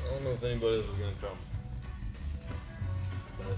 I don't know if anybody else is gonna come. But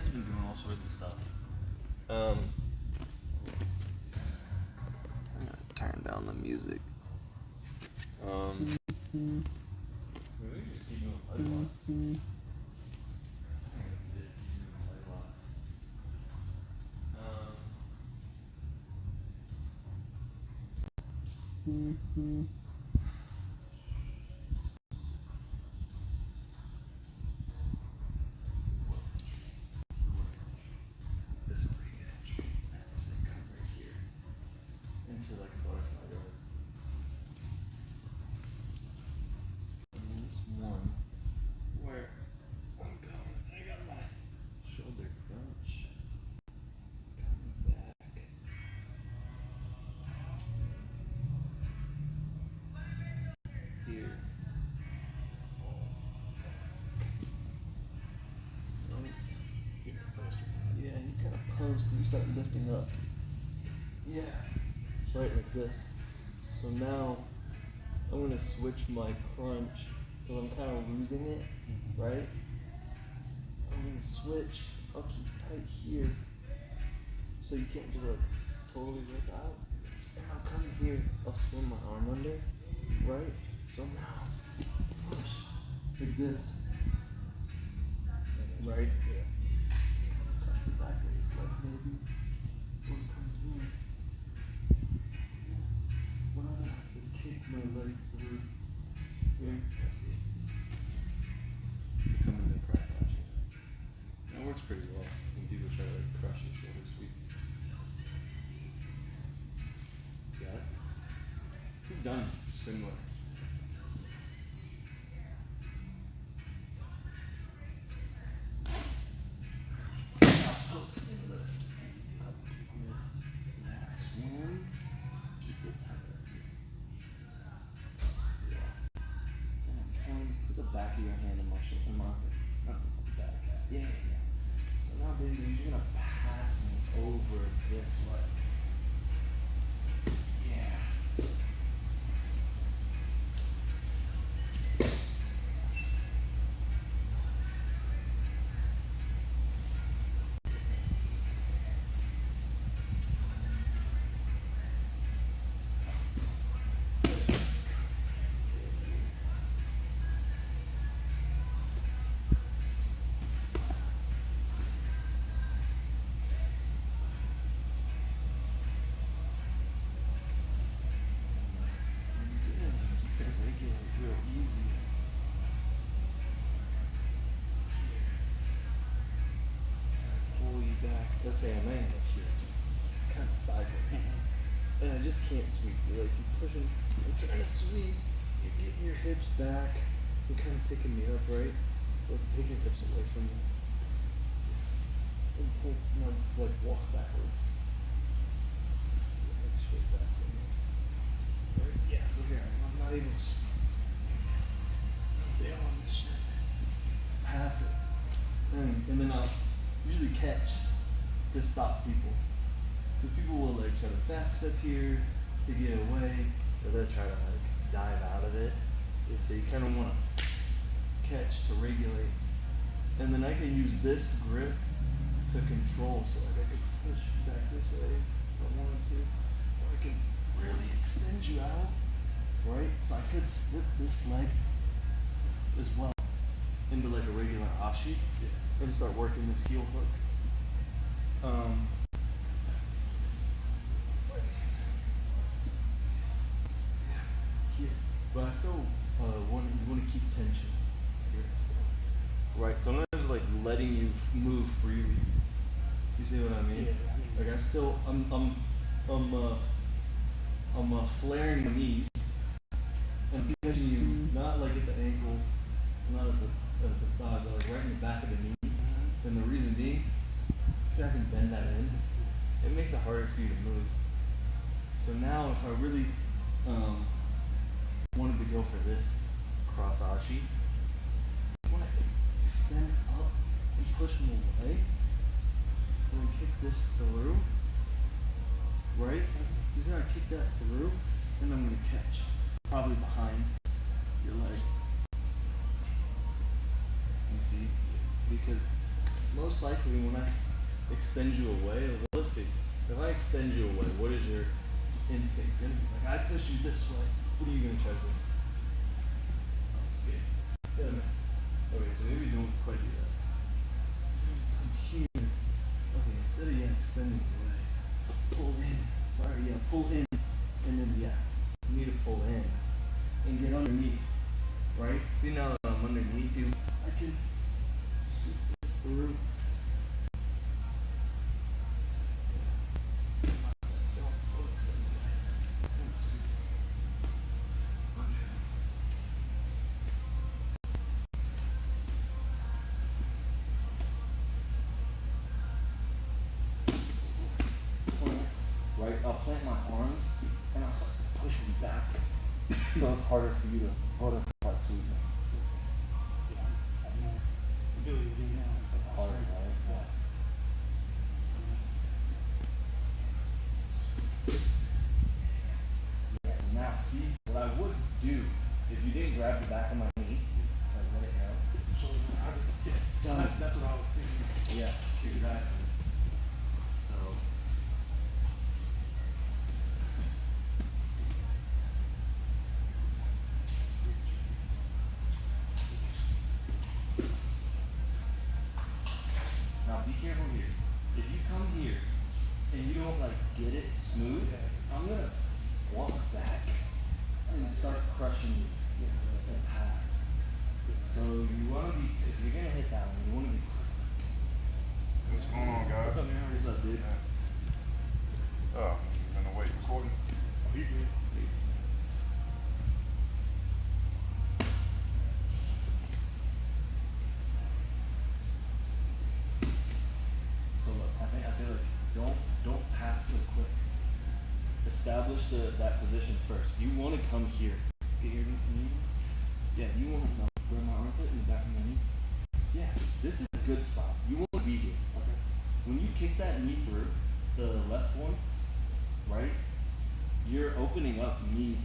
he's been doing all sorts of stuff. um, I'm gonna turn down the music. maybe just keep doing play blocks. This is where you get entry. This thing comes right here into like a butterfly yard. And this one where I'm going, I got my shoulder crunch coming back. Here. Yeah, you kind of post and you start lifting up. Yeah, right like this. So now I'm gonna switch my crunch because I'm kind of losing it, right? I'm gonna switch. I'll keep tight here, so you can't just like totally rip out. And I'll come here. I'll swing my arm under, right? So now push like this, right? Yeah. Backwards, like maybe one comes in. When I have to kick my leg through here. That's it. To come in and press action. That works pretty well when people try to like crush your shoulder sweep. Got it? We've done similar. Swim. Keep this tight. Yeah. And come actually the marker. Oh, back. Yeah, yeah, yeah. So now basically you're gonna pass me over this way. Yeah. Yeah, you can regulate real easy. Pull you back. Let's say I'm in here. Kind of sideways. And I just can't sweep. You're like, you're pushing, I'm trying to sweep. You're getting your hips back. You're kind of picking me up, right? Like, take your hips away from me. And pull, now, like, walk backwards. Like, straight back from me. Right? Yeah, so here, I'm not able to sweep. Bail on this shit. Pass it. And then I'll usually catch to stop people. Because people will like try to backstep here to get away, or they'll try to like dive out of it. And so you kind of want to catch to regulate. And then I can use this grip to control. So like I could push back this way if I wanted to. Or I can really extend you out. Right? So I could split this leg as well into like a regular ashi and start working this heel hook. Here. But I still want to keep tension here still. Right, so I'm not just like letting you move freely. You see what I mean? Yeah, I mean, like I'm still I'm flaring the knees and catching you not like at the ankle, not at the thigh, but like right in the back of the knee. And the reason being, because I can bend that in, it makes it harder for you to move. So now if I really wanted to go for this cross ashi, I want to extend up and push them away, and then kick this through, right? Just gotta kick that through, and I'm gonna catch, probably behind your leg. You see? Because most likely when I extend you away, let's see, if I extend you away, what is your instinct gonna be? Like I push you this way, what are you gonna try to do? Oh, escape. Yeah. Okay, so maybe don't quite do that. Come here. Okay, instead of extending away, pull in. Sorry, pull in. And then you need to pull in. And get underneath. Right? See now that I'm underneath you, I can scoop this through. Right, I'll plant my arms and I'll start pushing back. So it's harder for you to butterfly sweep. yeah, I have no ability to do now. It's like Hard, right? Yeah. Now, see, what I would do, if you didn't grab the back of my knee, like let it go. So that's what I was thinking. Yeah, exactly. So. Now be careful here. If you come here and you don't like get it smooth, I'm gonna walk back and start crushing you and pass. So you wanna be, if you're gonna hit that one, you wanna be quick. What's going on, guys? What's up, man? What's up, dude? Oh, you're gonna wait recording? Oh, you good? So look, I feel like don't pass so quick. Establish that position first. You want to come here. Get your knee. Yeah, you want to grab my armpit in the back of my knee. This is a good spot. You want to be here. Okay. When you kick that knee through, the left one, right? You're opening up me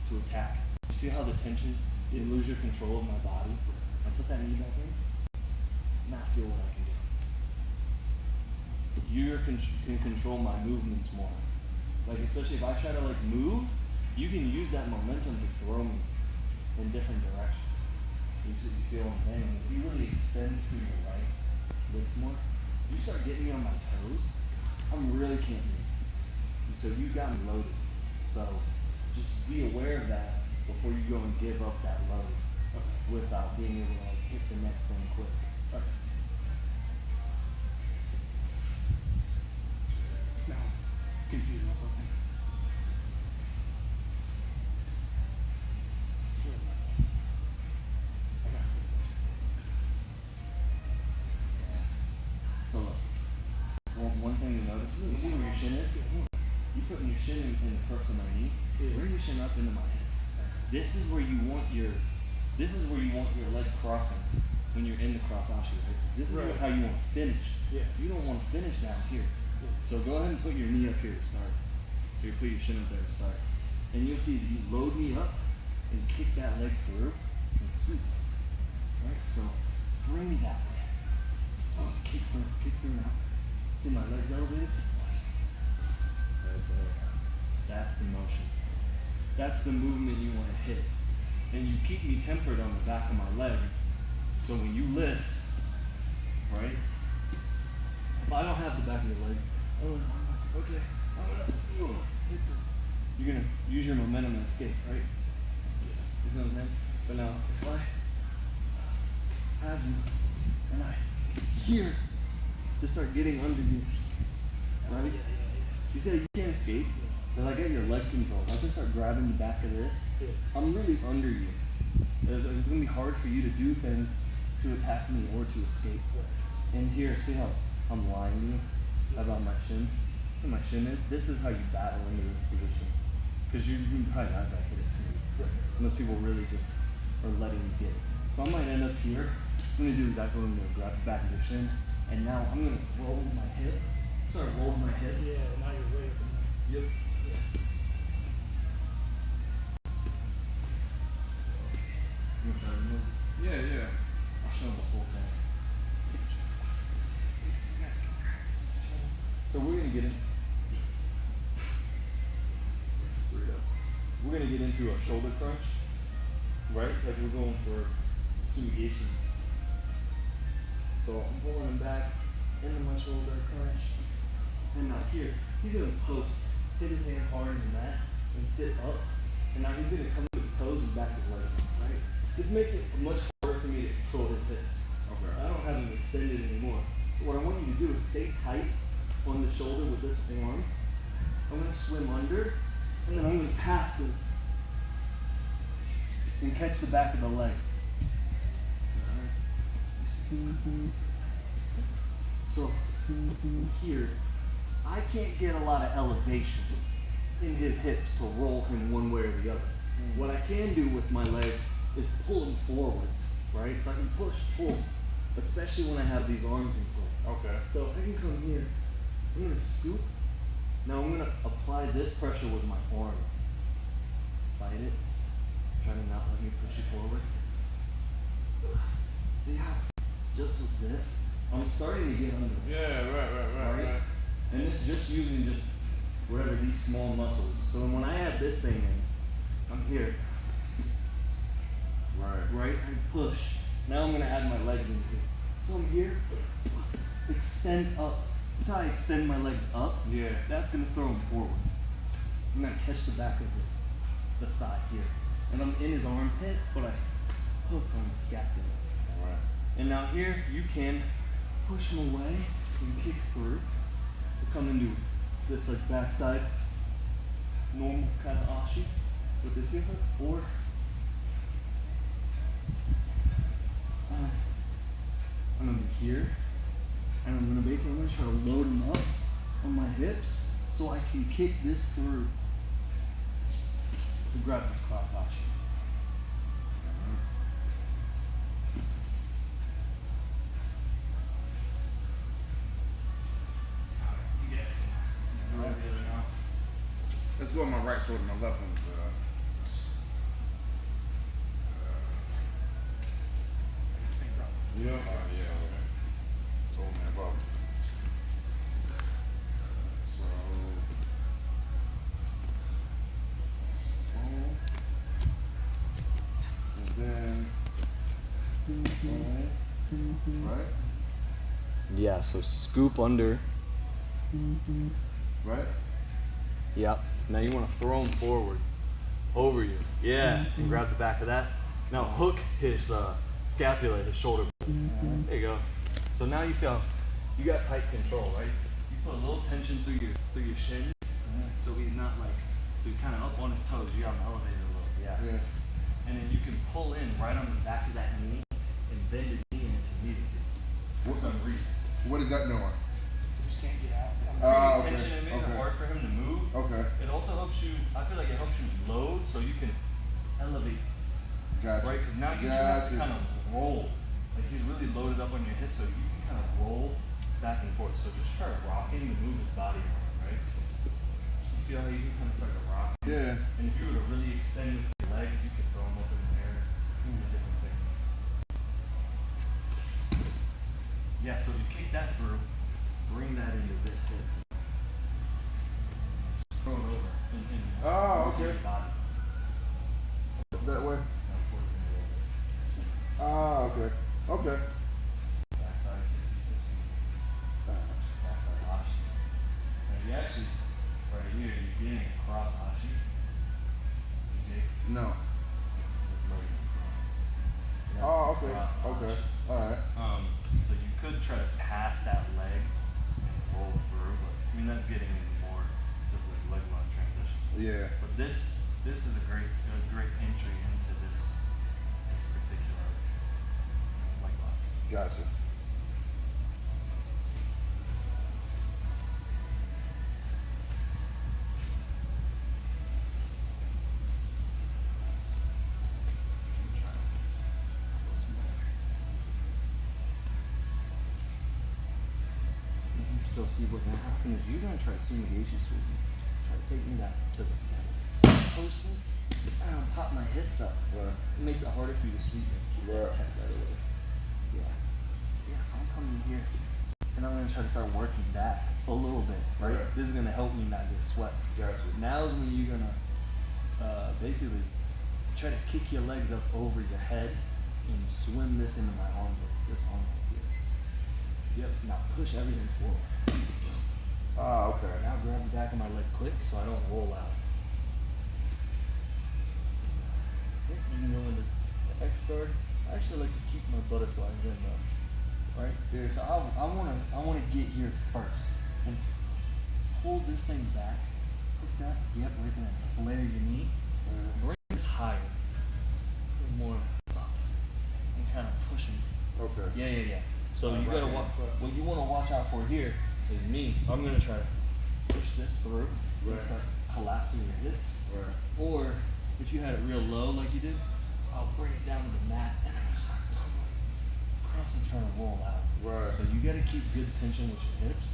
to attack. You see how the tension, you lose your control of my body? I put that knee back in, now feel what I can do. You can control my movements more. Like especially if I try to like move, you can use that momentum to throw me in different directions. You feel what I'm saying? If you really extend through your legs, lift more, you start getting me on my toes, I really can't move. So you got me loaded. So just be aware of that before you go and give up that load without being able to like hit the next thing quick. Okay. Now I'm confused myself. So look, one thing to notice is you see where your shin is? You putting your shin in the crux of my knee. Bring your shin up into my hip. This is where you want your leg crossing when you're in the cross ashi, right? This is how you want to finish. Yeah. You don't want to finish down here. Yeah. So go ahead and put your knee up here to start. Or you put your shin up there to start. And you'll see that you load me up and kick that leg through and scoop. Right? So bring me that way. Oh, kick through now. See my legs elevated? Right there. That's the motion. That's the movement you want to hit. And you keep me tempered on the back of my leg. So when you lift, right? If I don't have the back of your leg, I'm gonna hit this. You're gonna use your momentum and escape, right? You know what I'm saying? But now, if I have you, and I here to start getting under you, right? You say you can't escape, but I get your leg control. I can start grabbing the back of this. I'm really under you. It's gonna be hard for you to do things to attack me or to escape. And here, see how I'm lying to you about my shin? Where my shin is? This is how you battle into this position. Because you probably not gonna hit it smooth. Most people really just are letting you get it. So I might end up here. I'm gonna do exactly what I'm gonna grab the back of your shin. And now I'm gonna roll my hip. Start rolling my hip. Yeah, now you're way up in there. Yep. You want to try to remove this? Yeah. I'll show them the whole thing. So we're gonna get in. We're gonna get into a shoulder crunch, right? Like we're going for sumigation. So I'm pulling him back into my shoulder crunch. And now here, he's gonna post, hit his hands hard in the mat, and sit up. And now he's gonna come to his toes and back his legs, right? This makes it much harder for me to control his hips. Okay. I don't have him extended anymore. So what I want you to do is stay tight on the shoulder with this arm. I'm gonna swim under, and then I'm gonna pass this and catch the back of the leg. So here, I can't get a lot of elevation in his hips to roll him one way or the other. What I can do with my legs is pull him forwards, right? So I can push, pull, especially when I have these arms in play. Okay. So I can come here, I'm gonna scoop. Now I'm gonna apply this pressure with my arm. Fight it, try to not let me push it forward. See how, just with this, I'm starting to get under. Yeah, right. And it's just using just whatever these small muscles. So when I have this thing in, I'm here. Right? I push. Now I'm gonna add my legs in here. So I'm here, extend up. That's how I extend my legs up. Yeah. That's gonna throw him forward. I'm gonna catch the back of the thigh here. And I'm in his armpit, but I hook on his scapula. Alright. And now here, you can push him away and kick through to come into this like backside, normal kind of ashi with this heel hook, or I'm gonna be here, and I'm gonna basically try to load him up on my hips so I can kick this through to grab this cross ashi. go on my right shoulder, my left one. Same problem. Yeah. Yeah. Okay. Oh man, Bob. So. And then. Right. Yeah. So scoop under. Right. Yep. Now you want to throw him forwards, over you. Yeah. And grab the back of that. Now hook his scapula, his shoulder. There you go. So now you feel you got tight control, right? You put a little tension through your shins, so he's not like so you're kind of up on his toes. You got him elevated a little. Yeah. And then you can pull in right on the back of that knee and bend his knee in if you needed to. For some reason. What is that doing? You just can't get out. Okay. Tension, it makes it hard for him to move. Okay. It also helps you, I feel like it helps you load so you can elevate. Gotcha. Right? Because now you have to kind of roll. Like he's really loaded up on your hips so you can kind of roll back and forth. So just try to rock him to move his body around, right? You feel how you can kind of start to rock him? Yeah. And if you were to really extend with your legs, you could throw him up in the air and different things. Yeah, so if you kick that through, bring that into this hip. Just throw it over and Oh, okay. your body. That way. Ah, okay. Okay. Backside 50-50. Backside hashi. And you actually, right here, you're getting a cross hashi. You see? No. This leg is across. That's Oh, the okay. cross Okay. hashi. Alright. So you could try to pass that leg and roll through, but I mean that's getting into more just like leg lock transition. Yeah. But this is a great entry into this particular leg lock. Gotcha. So see what's gonna happen is you're gonna try to sumigashi sweep me. Try to take me that to the post and pop my hips up. Right. It makes it harder for you to sweep me. Keep that tight right away. Yeah. Yeah, so I'm coming in here and I'm gonna try to start working back a little bit, right? Right. This is gonna help me not get swept. Gotcha. Now is when you're gonna basically try to kick your legs up over your head and swim this into my armpit. This armpit here. Yep. Now push everything forward. Ah, okay. Now grab the back of my leg quick so I don't roll out. Yep, you can go into the X guard. I actually like to keep my butterflies in though. Right? Yeah. So I wanna get here first and pull this thing back. Put that, yep, right there, and flare your knee. Bring this higher. A little more up. And kind of pushing. Okay. Yeah. So you gotta watch. What you want to watch out for here is me. I'm gonna try to push this through and Right. start collapsing your hips. Right. Or if you had it real low like you did, I'll bring it down to the mat and then just start pulling across and trying to roll out. Right. So you gotta keep good tension with your hips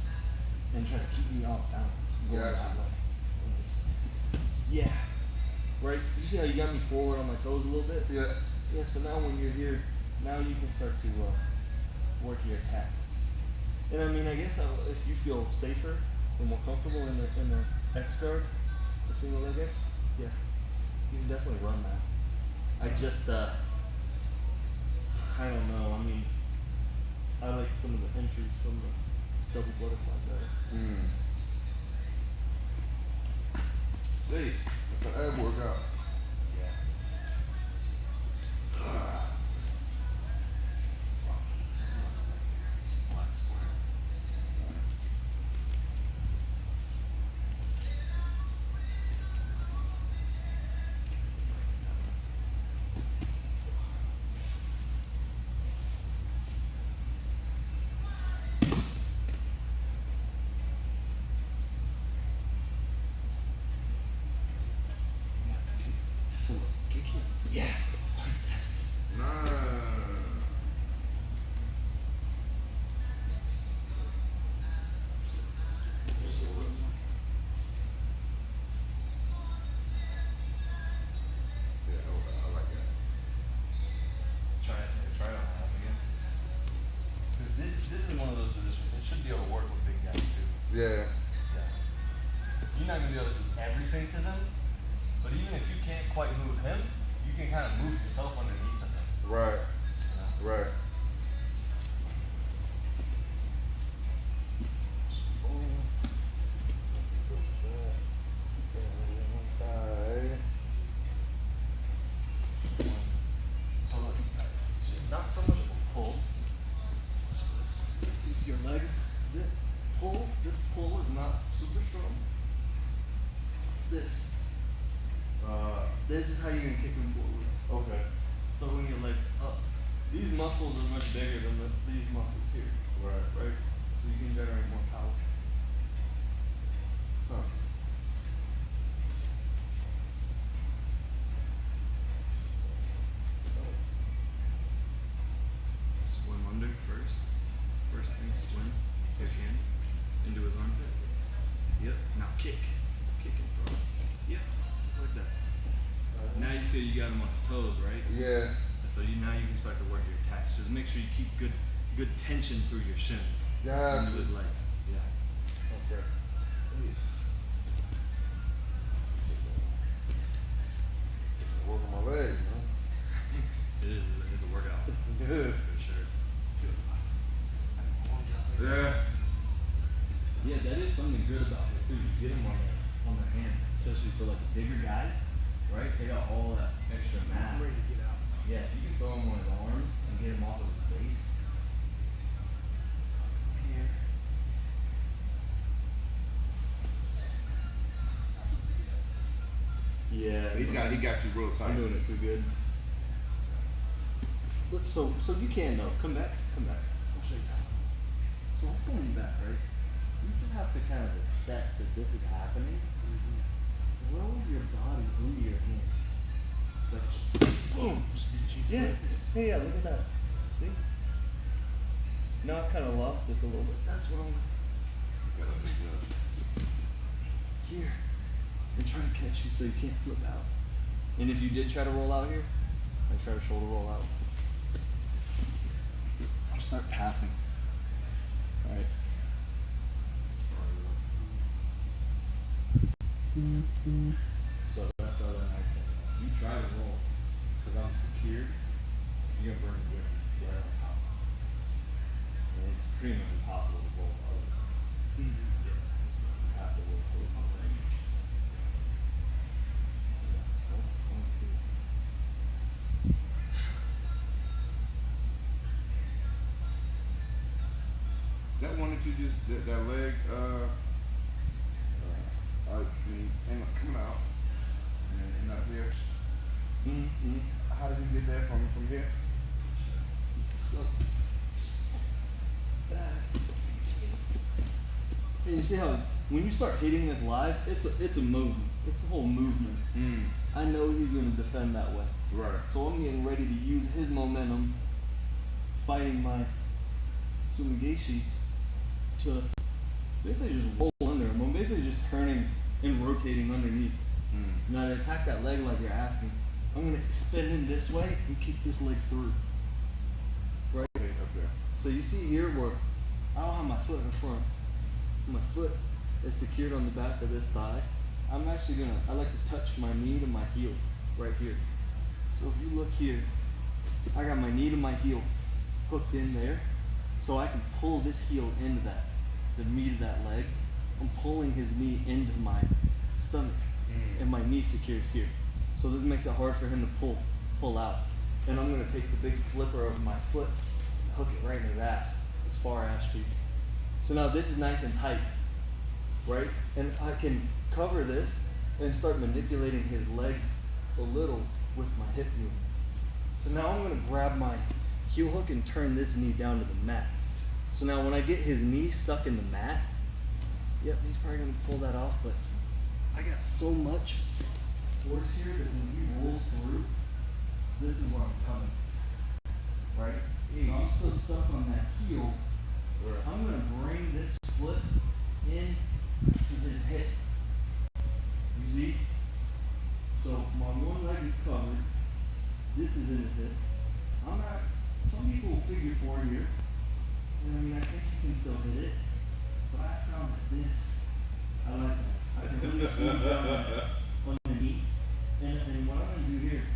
and try to keep me off balance going Gotcha. that way. Yeah. Right. You see how you got me forward on my toes a little bit? Yeah. Yeah, so now when you're here, now you can start to work your attacks. And I mean, I guess if you feel safer and more comfortable in the X guard, the single leg X, yeah, you can definitely run that. I just, I don't know, I mean, I like some of the entries from the double butterfly better. See, that's an ab workout. Yeah. Black square. So, kick it. Yeah. Nice. this is one of those positions. It should be able to work with big guys too. Yeah. Yeah. You're not gonna be able to do everything to them, but even if you can't quite move him, you can kind of move yourself underneath of him. Right. You know? Right. Okay. So look, not so much of a pull. Your legs, this pull is not super strong. This is how you're gonna kick them forwards. Okay. Throwing your legs up. These muscles are much bigger than these muscles here, Right. right? So you can generate more power. Huh. Swim under first. First thing, swim. Push in into his armpit. Yep. Now kick. Kick and throw. Yep. Just like that. Now you feel you got him on his toes, right? Yeah. And so now you can start to work your attacks. Just make sure you keep good tension through your shins. Yeah. Into his legs. Yeah. Okay. Jeez. Work on my legs, man. It's a workout. Good. For sure. Yeah. Yeah, that is something good about this too. You get them on their hands, especially so like the bigger guys, right? They got all that extra mass. Ready to get out. Yeah, if you can throw him on his arms and get him off of his base. Here. Yeah. He got you real tight. I'm doing it too good. So you can though. Come back. I'll show you how. So I'm pulling you back, right? You just have to kind of accept that this is happening. Roll your body into your hands. Like, boom. Yeah. Hey, yeah, look at that. See? Now I've kind of lost this a little bit. That's what I'm here. And try to catch you so you can't flip out. And if you did try to roll out here, I try to shoulder roll out. I'll start passing. Alright. So that's the other nice thing. You try to roll, because I'm secured, you're gonna burn with right on top. And it's pretty much impossible to roll other. Yeah, so you have to work with my range. Yeah, 22. That one that you just that leg coming out and up here. Mm-hmm. How did you get that from here? So, back. And you see how when you start hitting this live, it's a movement. It's a whole movement. I know he's gonna defend that way. Right. So I'm getting ready to use his momentum, fighting my Sumigashi to basically just roll under him. I'm basically just turning and rotating underneath. Now to attack that leg like you're asking, I'm gonna extend him this way and kick this leg through. Right? Okay, up there. So you see here where I don't have my foot in front. My foot is secured on the back of this thigh. I'm actually I like to touch my knee to my heel right here. So if you look here, I got my knee to my heel hooked in there. So I can pull this heel into the meat of that leg. I'm pulling his knee into my stomach and my knee secures here. So this makes it hard for him to pull out. And I'm gonna take the big flipper of my foot and hook it right in his ass, as far ass cheek. So now this is nice and tight, right? And I can cover this and start manipulating his legs a little with my hip movement. So now I'm gonna grab my heel hook and turn this knee down to the mat. So now when I get his knee stuck in the mat, yep, he's probably gonna pull that off, but I got so much force here that when he rolls through, this is where I'm coming, right? And I'm still stuck on that heel. I'm gonna bring this foot in to his hip. You see? So my one leg is covered. This is in his hip. Some people will figure 4 here. And I mean, I think you can still hit it, but I found that this, I like that. I can really squeeze down on the knee. And what I'm gonna do here is,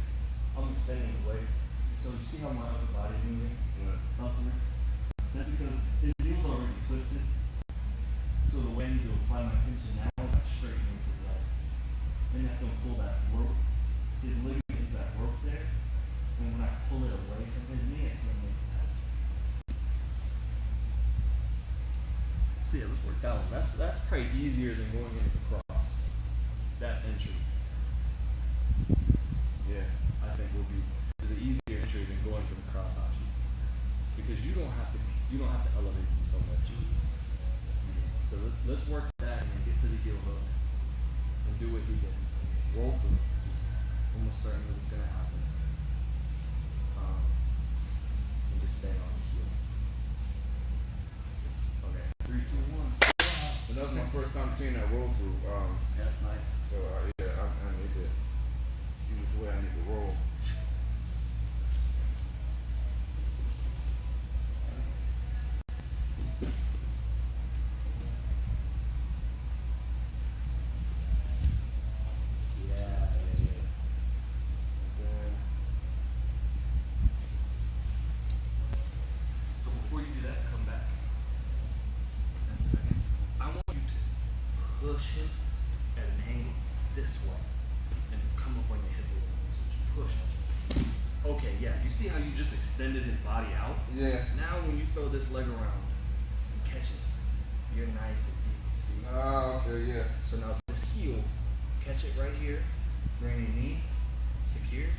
I'm extending the weight. So you see how my upper body is moving upwards? That's because his heel's already twisted. So the way I need to apply my tension now is by straightening his leg. And that's gonna pull that rope. His ligament is that rope there. And when I pull it away from his knee, it's gonna make it tight. So yeah, let's work that one. That's probably easier than going into the cross. That entry. Yeah, I think will be is an easier entry than going to the cross option. Because you don't have to elevate them so much. So let's work that and then get to the heel hook and do what he did. Roll through. Almost certain that it's gonna happen. And just stay on the heel. Okay. 3, 2, 1. And that was my first time seeing that roll through. That's nice. So yeah, I need to see which way I need to roll. So before you do that, come back. I want you to push him at an angle this way and come up on your hip a little more. So just push him. Okay, yeah. You see how you just extended his body out? Yeah. Now when you throw this leg around and catch it, you're nice and deep. See? Okay, yeah. So now this heel, catch it right here, bring your knee, secure,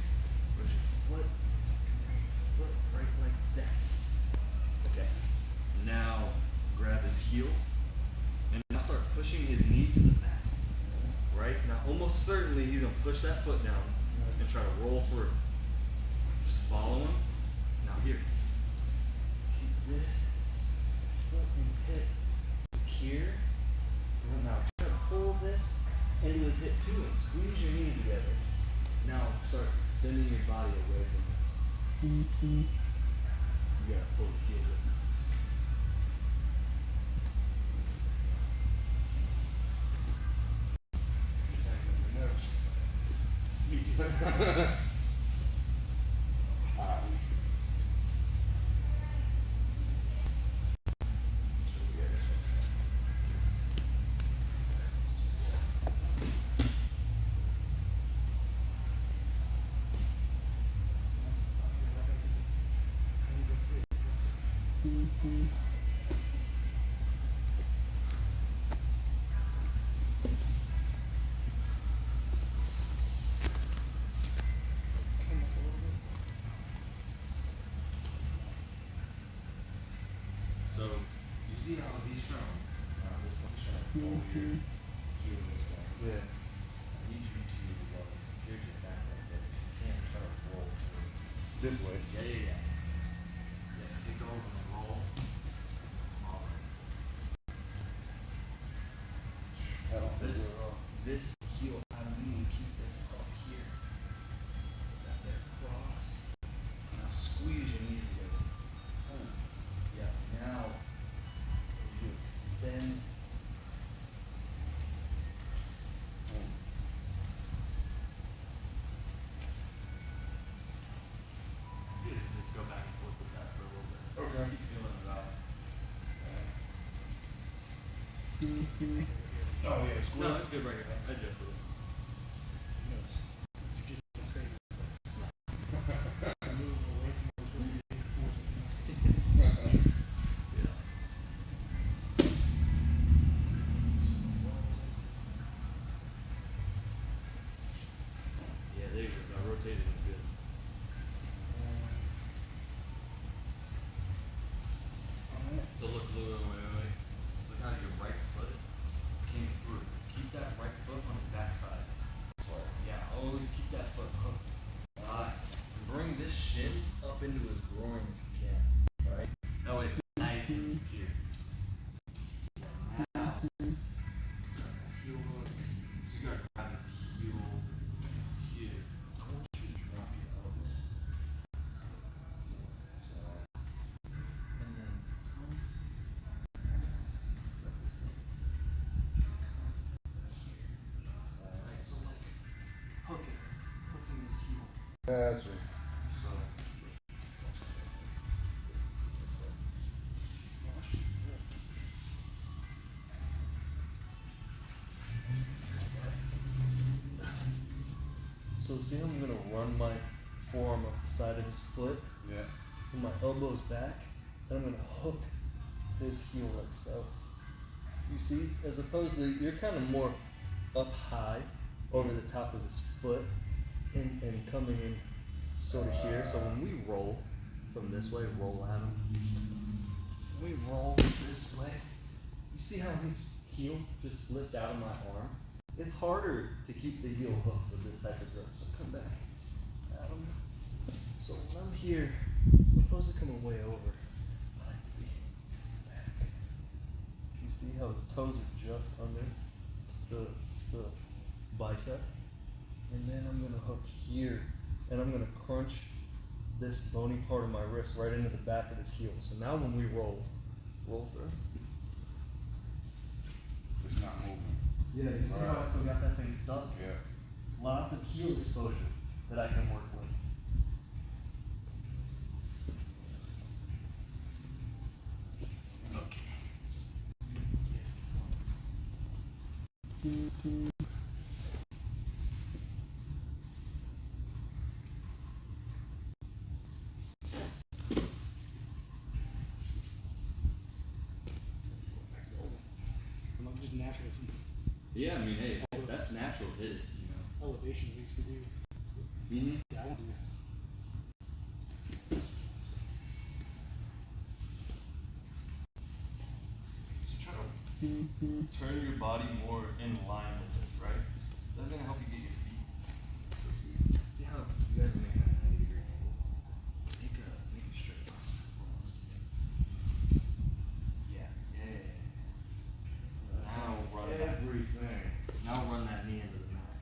push your foot, and bring your foot right like that. Okay. Now grab his heel and now start pushing his knee to the mat. Right? Now almost certainly he's gonna push that foot down and try to roll through. Just follow him. Now here. Keep this foot in his hip secure. And now try to pull this into his hip too and squeeze your knees together. Now start extending your body away from him. You gotta pull the heel with you. Me too. So you see how he's strong. This one's strong. Over here, heel is strong. Yeah. I need you to secure your back like that. You can't try to roll through. This way. Yeah. Yeah, kick over and roll. All right. I don't think This we're wrong. this heel, I need to keep this up here. That there cross. Now squeeze your knees together. Yeah, now as you extend. You just go back and forth with that for a little bit. Okay. Keep feeling it out. Oh yeah, it's No, it's good right here. I adjusted it. Yeah. Yeah, there you go. Now rotating is good. So look, wait. Look how your right foot came through. Keep that right foot on his backside. Yeah, always keep that foot hooked. Alright. Bring this shin up into his groin if you can. Alright? That way it's nice and secure. Now, heel hook. So you gotta grab his heel here. I want you to drop your elbow. And then come Gotcha. So So see how I'm gonna run my forearm up the side of his foot, Yeah. and my elbow's back, and I'm gonna hook his heel like so. You see, as opposed to, you're kind of more up high over the top of his foot and coming in sort of here. So when we roll from this way, roll at him. When we roll this way, you see how his heel just slipped out of my arm? It's harder to keep the heel hooked with this type of grip. So come back at him. So when I'm here, I'm supposed to come way over. I like to be back. You see how his toes are just under the bicep? And then I'm gonna hook here, and I'm gonna crunch this bony part of my wrist right into the back of his heel. So now when we roll through. It's not moving. Yeah, you see how I still got that thing stuck? Yeah. Lots of heel exposure that I can work with. I'm like just natural Yeah, I mean, hey, that's natural, hit it, you know. elevation we used to do. Mm-hmm. Yeah, I won't do that. so try to turn your body more in line with it, right? That's gonna help you get your feet. So see how you guys are making a 90-degree angle? Make a straight line. Almost. Yeah. Now run that. Everything. Now run that knee into the mat.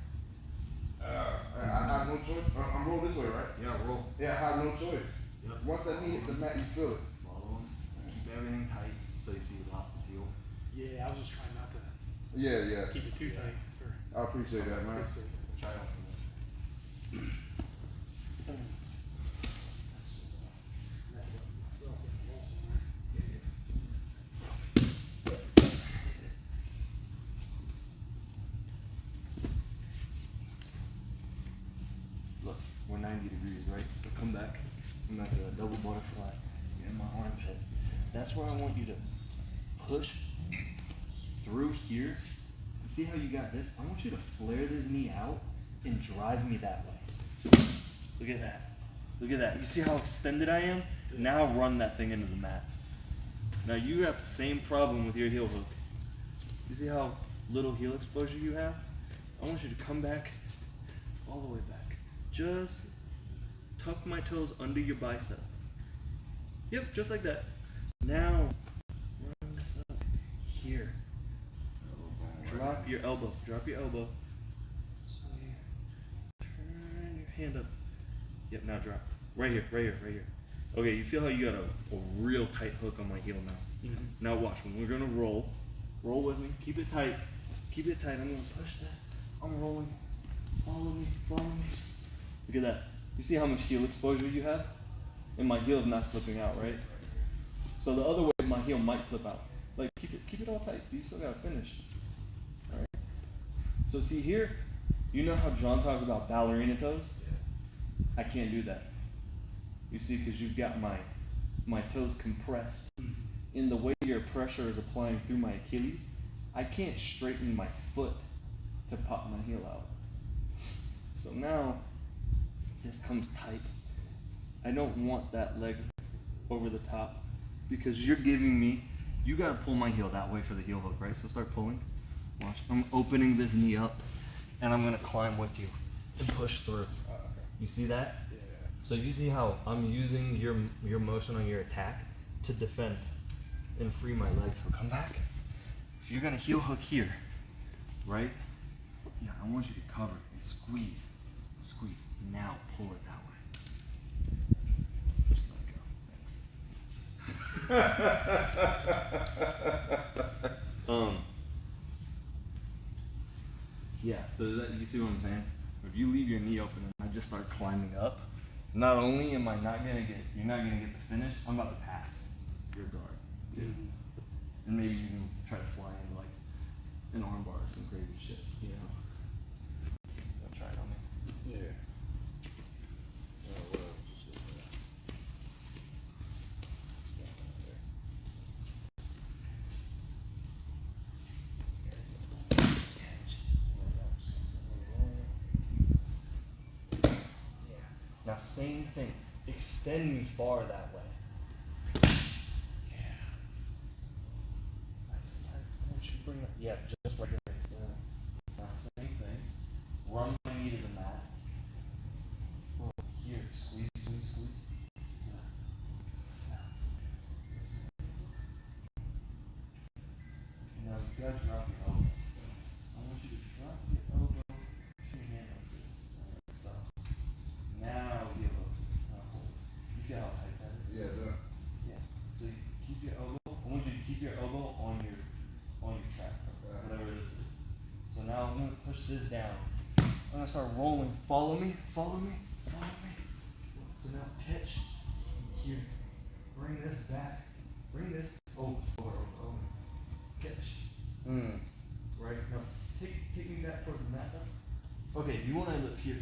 I have no choice. I'm rolling this way, right? Yeah, roll. Yeah, I have no choice. Yep. Once that knee hits the mat, you feel it. Follow him. Keep everything tight so you see he lost his heel. Yeah, I was just trying not to Yeah. keep it too tight for I appreciate that, man. his sake. Try it for me. Mess up myself in the wall somewhere. Look, we're 90 degrees, right? So come back. I'm back to a double butterfly. Get in my armpit. That's where I want you to push through here. You see how you got this? I want you to flare this knee out and drive me that way. Look at that. Look at that. You see how extended I am? Now run that thing into the mat. Now you got the same problem with your heel hook. You see how little heel exposure you have? I want you to come back all the way back. Just tuck my toes under your bicep. Yep, just like that. Now, run this up here. Drop your elbow. Drop your elbow. So you turn your hand up. Yep, now drop. Right here, right here, right here. Okay, you feel how you got a real tight hook on my heel now. Mm-hmm. Now watch, when we're gonna roll with me, keep it tight. Keep it tight. I'm gonna push this. I'm rolling. Follow me, follow me. Look at that. You see how much heel exposure you have? And my heel's not slipping out, right? So the other way, my heel might slip out. Like, keep it all tight. You still gotta finish. All right. So see here, you know how John talks about ballerina toes? I can't do that. You see, because you've got my toes compressed. In the way your pressure is applying through my Achilles, I can't straighten my foot to pop my heel out. So now, this comes tight. I don't want that leg over the top because you're giving me, you gotta pull my heel that way for the heel hook, right? So start pulling. Watch, I'm opening this knee up and I'm gonna climb with you and push through. You see that? Yeah. So you see how I'm using your motion on your attack to defend and free my legs. So come back. If you're gonna heel hook here, right? Yeah, I want you to cover and squeeze. Squeeze. Now pull it that way. Just let go. Thanks. Yeah, so that, you see what I'm saying? If you leave your knee open and I I just start climbing up, not only am I not gonna get, you're not gonna get the finish, I'm about to pass your guard. Mhm. And maybe you can try to fly into like an armbar or some crazy shit, you know? Don't try it on me. Yeah. Oh, well, just sit there. Now same thing, extend me far that way. Nice and tight. Why don't you bring it? Yeah, just right there. Yeah. Now same thing, run my knee to the mat. Oh, here, squeeze, squeeze, squeeze. Now you gotta drop your elbow. I want you to drop your elbow, put your hand like this. So now give a hold. You feel how tight that is? Yeah, that. Yeah. So you keep your elbow. I want you to keep your elbow on your trap, whatever this is. So now I'm gonna push this down. I'm gonna start rolling. Follow me. Follow me. Follow me. So now catch here. Bring this back. Bring this over. Catch. Mm. Right now, take me back towards the mat now. Okay, you want to end up here.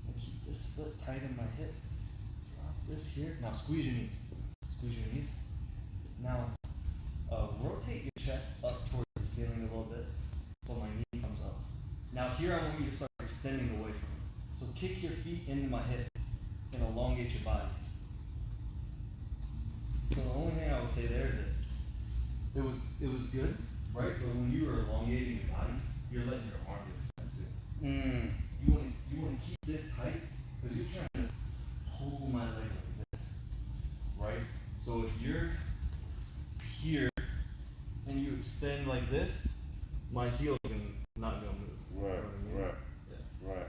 And keep this foot tight in my hip. Drop this here. Now squeeze your knees. Squeeze your knees. Now, rotate your chest up towards the ceiling a little bit, so my knee comes up. Now here I want you to start extending away from me. So kick your feet into my hip and elongate your body. So the only thing I would say there is that it was good, right? But when you were elongating your body, you're letting your arm extend too. Mm. You wanna keep this tight because you're trying to pull my leg like this, right? So if you're here and you extend like this, my heel's not gonna move. Right, You know what I mean? right, Yeah. right.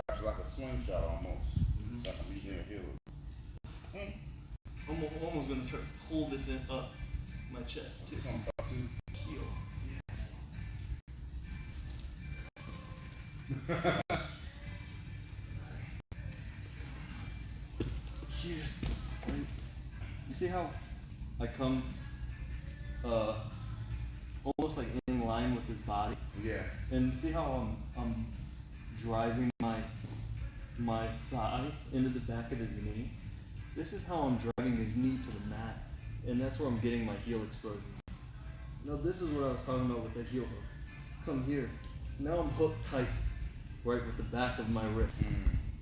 Gotcha, like a slingshot almost. Mhm. Like a medium heel. Mm. Almost gonna try to pull this in up my chest too. Some top too. Heel. Here, right? You see how I come almost like in line with his body, Yeah. and see how I'm driving my thigh into the back of his knee. This is how I'm driving his knee to the mat, and that's where I'm getting my heel exposure. Now this is what I was talking about with that heel hook. Come here. Now I'm hooked tight, right with the back of my wrist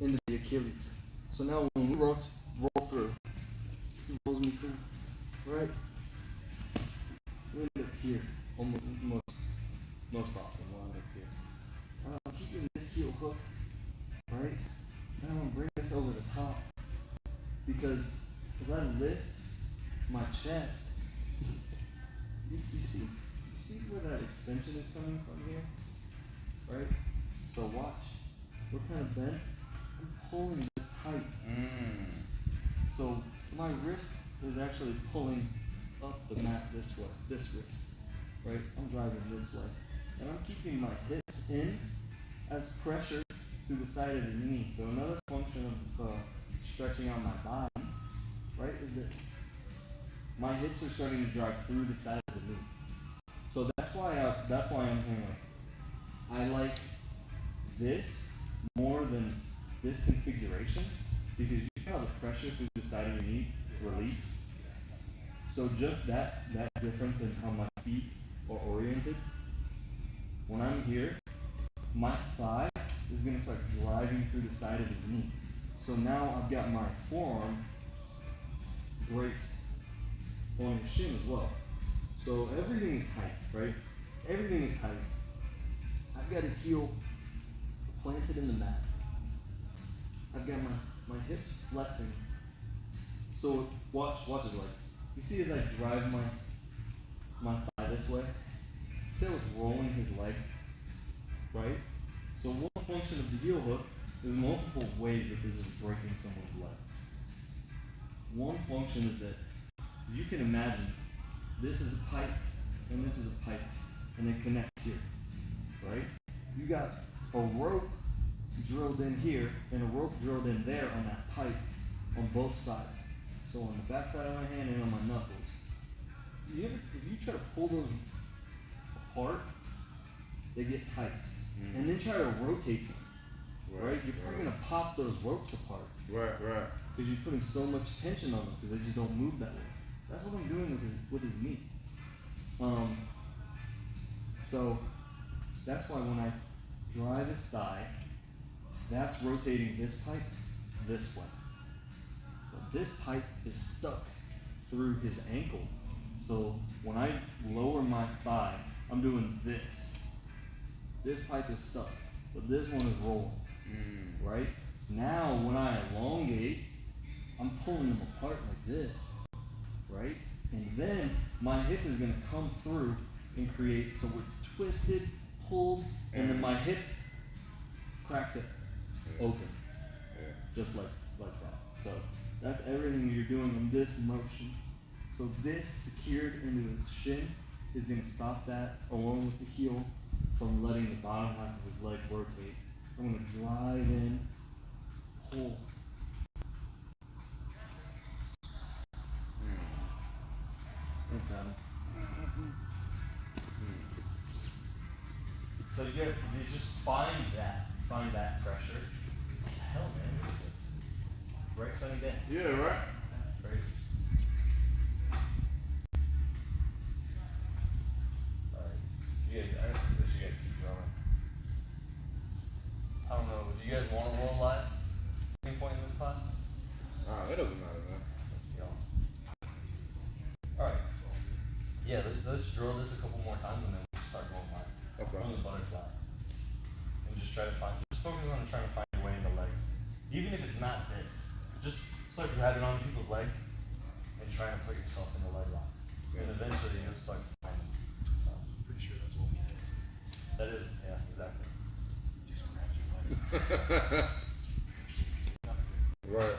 into the Achilles. So now when we roll through, he rolls me through, right? We end up here, most often we'll end up here. I'm keeping this heel hooked, right? Now I'm gonna bring this over the top because as I lift my chest, you see where that extension is coming from here, right? So watch, we're kind of bent. I'm pulling this tight. So my wrist is actually pulling up the mat this way, this wrist, right? I'm driving this way. And I'm keeping my hips in as pressure through the side of the knee. So another function of stretching out my body, right, is that my hips are starting to drive through the side of the knee. So that's why I'm saying like, I like this more than this configuration because you feel the pressure through the side of your knee release. So just that difference in how my feet are oriented. When I'm here, my thigh is gonna start driving through the side of his knee. So now I've got my forearm braced on his shin as well. So everything is tight, right? Everything is tight. I've got his heel planted in the mat. I've got my hips flexing. So watch it like. You see as I drive my thigh this way, see how it's rolling his leg, right? So one function of the heel hook, there's multiple ways that this is breaking someone's leg. One function is that you can imagine this is a pipe and this is a pipe and they connect here, right? You got a rope drilled in here and a rope drilled in there on that pipe on both sides. So on the back side of my hand and on my knuckles. If you try to pull those apart, they get tight. And then try to rotate them, right? You're probably gonna pop those ropes apart. Right. Because you're putting so much tension on them because they just don't move that way. That's what I'm doing with his knee. So that's why when I drive his thigh, that's rotating this pipe this way. But this pipe is stuck through his ankle. So when I lower my thigh, I'm doing this. This pipe is stuck, but this one is rolling, right? Now when I elongate, I'm pulling them apart like this, right? And then my hip is gonna come through and create, so we're twisted, pulled, and then my hip cracks it open, just like that. So that's everything you're doing in this motion. So this secured into his shin is gonna stop that, along with the heel, from letting the bottom half of his leg rotate. I'm gonna drive in, pull. Thanks, Adam. So you just find that pressure. What the hell, man? What is this? Right, sunny day. Yeah, right. Right. Alright. I don't think you guys keep going. I don't know. Do you guys want to roll live? Any point in this class? It doesn't matter, man. Alright. Yeah, let's drill this a couple more times and then we'll start going live. Okay. On the butterfly. And just try to just focus on trying to find your way in the legs. Even if it's not this. Just start grabbing on people's legs and trying to put yourself in the leg locks. And eventually you'll start finding them. So. Pretty sure that's what we did. That is, yeah, exactly. Just grab your leg. Right.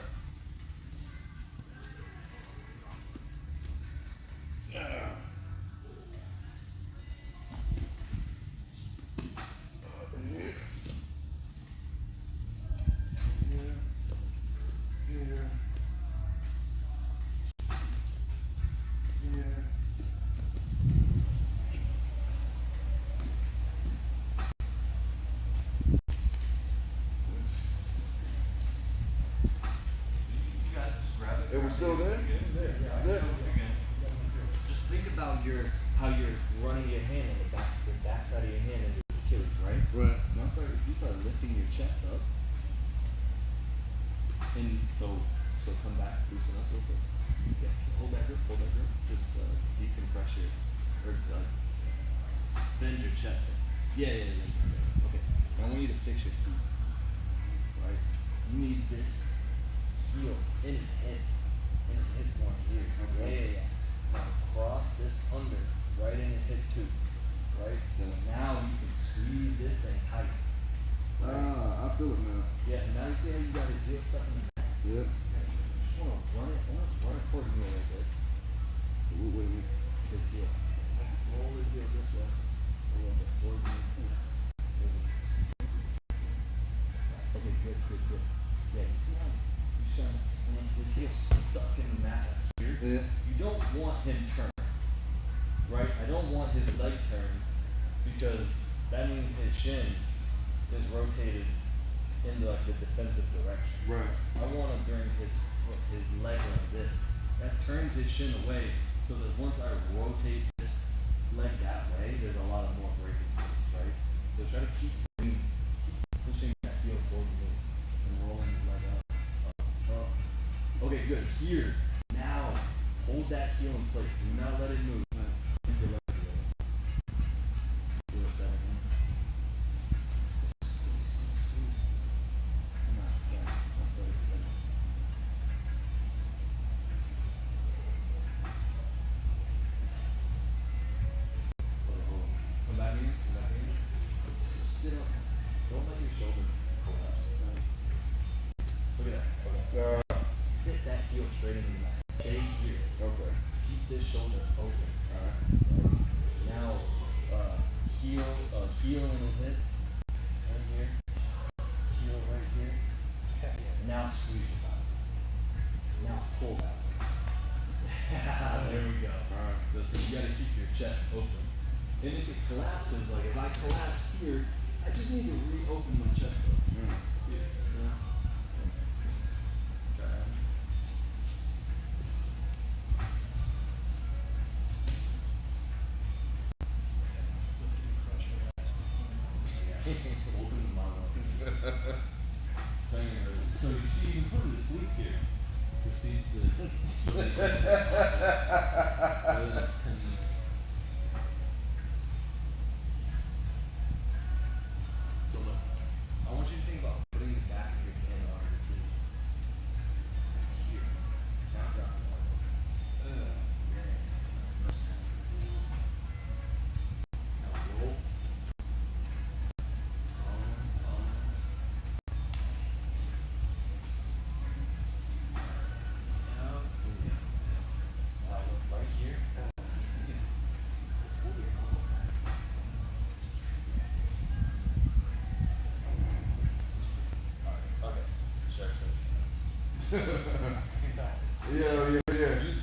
It was still there? Yeah. Just think about how you're running your hand on the back side of your hand into the Achilles, right? Right. Now if you start lifting your chest up, and so come back, loosen up real quick. Yeah, hold that grip, just decompress or bend your chest in. Yeah. Okay, now I want you to fix your feet, right? You need this heel in his hip one here. Okay. Yeah. Now cross this under, right in his hip too, right? So now you can squeeze this thing tight. I feel it now. Yeah, and now you see how you got his heel stuck in the back? Yeah. Just want to almost run it towards me a little bit. Wait. His heel. Roll his heel this way. A little bit towards me. Okay, good. Yeah, you see how his heel's stuck in the mat here? Yeah. You don't want him turned, right? I don't want his leg turned because that means his shin is rotated into like the defensive direction. Right. I want to bring his leg like this. That turns his shin away so that once I rotate this leg that way, there's a lot of more breaking force, right? So try to keep pushing that heel towards me and rolling his leg up. Okay, good. Here, now, hold that heel in place. Do not let it move. Keep your legs together. Do a second. Come back here. So sit up. Don't let your shoulder pull up. Look at that. Sit that heel straight into the mat. Stay here. Okay. Keep this shoulder open. Alright. Now, heel in his hip. Right here. squeeze your thighs. Now pull that way. Yeah, there we go. So you gotta keep your chest open. And if it collapses, like if I collapse here, I just need to reopen my chest up. Yeah. Open the mouth. So you see, you can put him to sleep here. Proceeds to really for the next 10 minutes. So look, I want you to think about putting the back of your hand on your Achilles. Here. Now drop it. Now roll. Now look right here. See if you can pull your elbow back. Alright, okay. Sure. Yeah.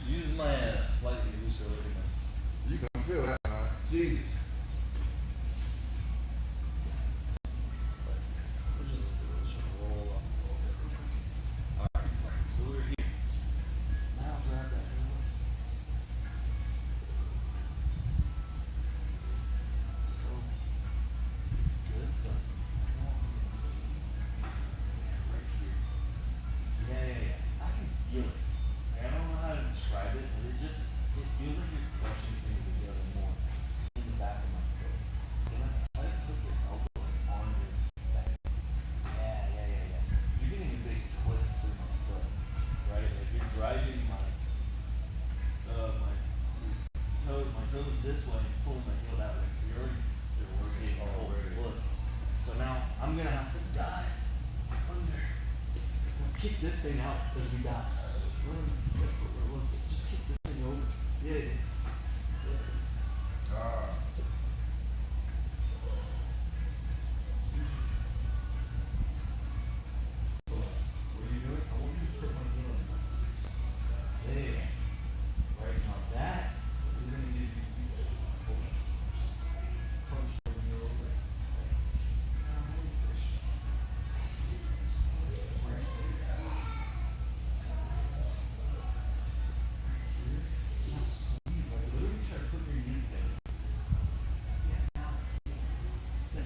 Use my slightly looser ligaments. You can feel that, Jesus. Alright, so we're here. Now grab that elbow. It's good, but right here. Yeah. I can feel it. Like, I don't know how to describe it, but it feels like you're crushing things together more in the back of my throat. Can I try to put your elbow on your back? Yeah. You're getting a big twist through my foot, right? Like you're driving my toes this way and pulling my heel that way. So you're working the whole foot. So now I'm gonna have to dive under. We'll kick this thing out because we got. That's what we're looking. Just kick this thing over. Yeah. So, what are you doing? I want you to put my heel in. Yeah. Right now that is gonna give you punch from your over. Thanks. Fish. Right there. Now squeeze, like literally try to put your knees together. Yeah, now. Sit.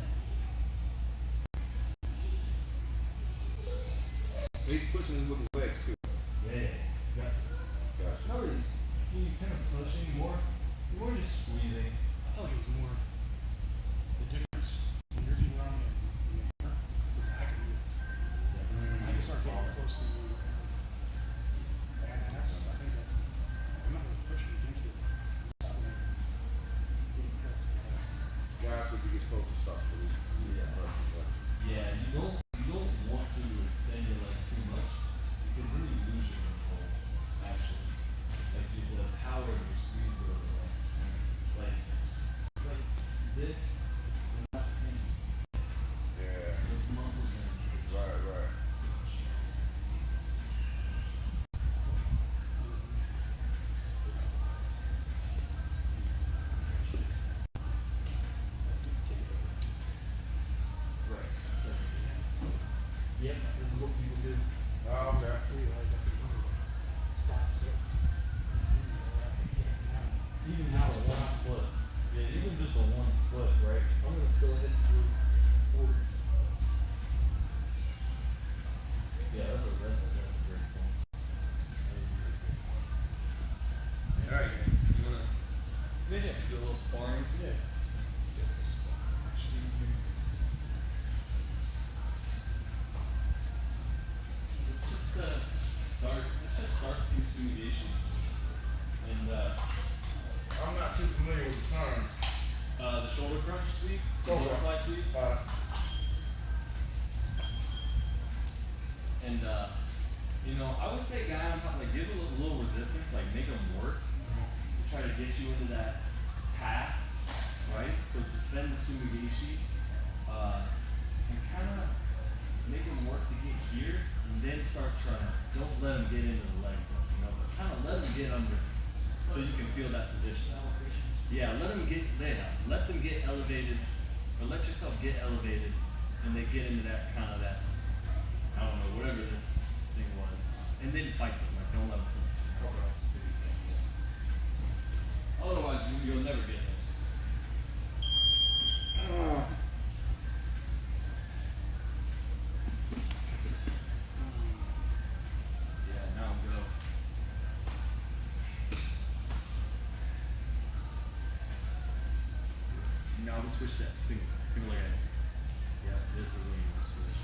He's pushing his little legs too. Yeah. Gotcha. Not really. You kind of push anymore. You're more just squeezing. I felt like it was more the difference when you're being around me and is I can I can start getting close to you. And I think that's I'm not really pushing against it. I'm like getting close. Guys, if he gets close, he starts to lose. Yeah, you don't want to extend your legs too much because then you lose your control. Actually, like the power of your squeeze goes away. Like this is not the same as this. Yeah. Those muscles are engaged. Right. So much. Right. Yep, this is what people do. Oh, okay. Even just a 1 foot. Yeah, even just a 1 foot, right? I'm gonna still hit through forwards. Yeah, that's a great point. Alright guys, you wanna do a little sparring? Yeah. Actually, let's just start through stimulation. And I'm not too familiar with the term. the shoulder crunch sweep, Go for it. butterfly sweep. And I would say guy on top, like give a little resistance, like make them work to try to get you into that pass, right? So defend the sumigashi, and kind of make him work to get here, and then start trying. Don't let him get into the legs, you know, but kind of let him get under, so you can feel that position. Yeah, let them get elevated, or let yourself get elevated, and they get into that kind of that, I don't know, whatever this thing was, and then fight them. Like, don't let them. Otherwise, you'll never get it. Yeah, now go. Now we switch that single leg ass. Yeah, this is when you want to switch.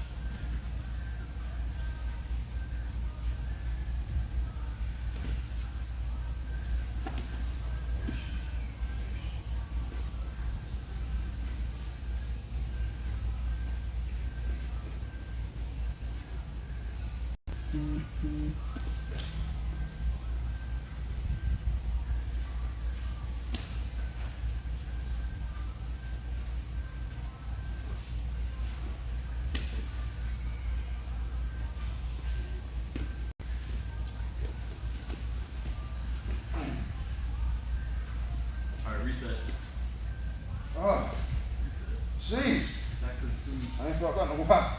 Alright, reset. Oh, Reset. see, Back to the student. I ain't felt that in a while.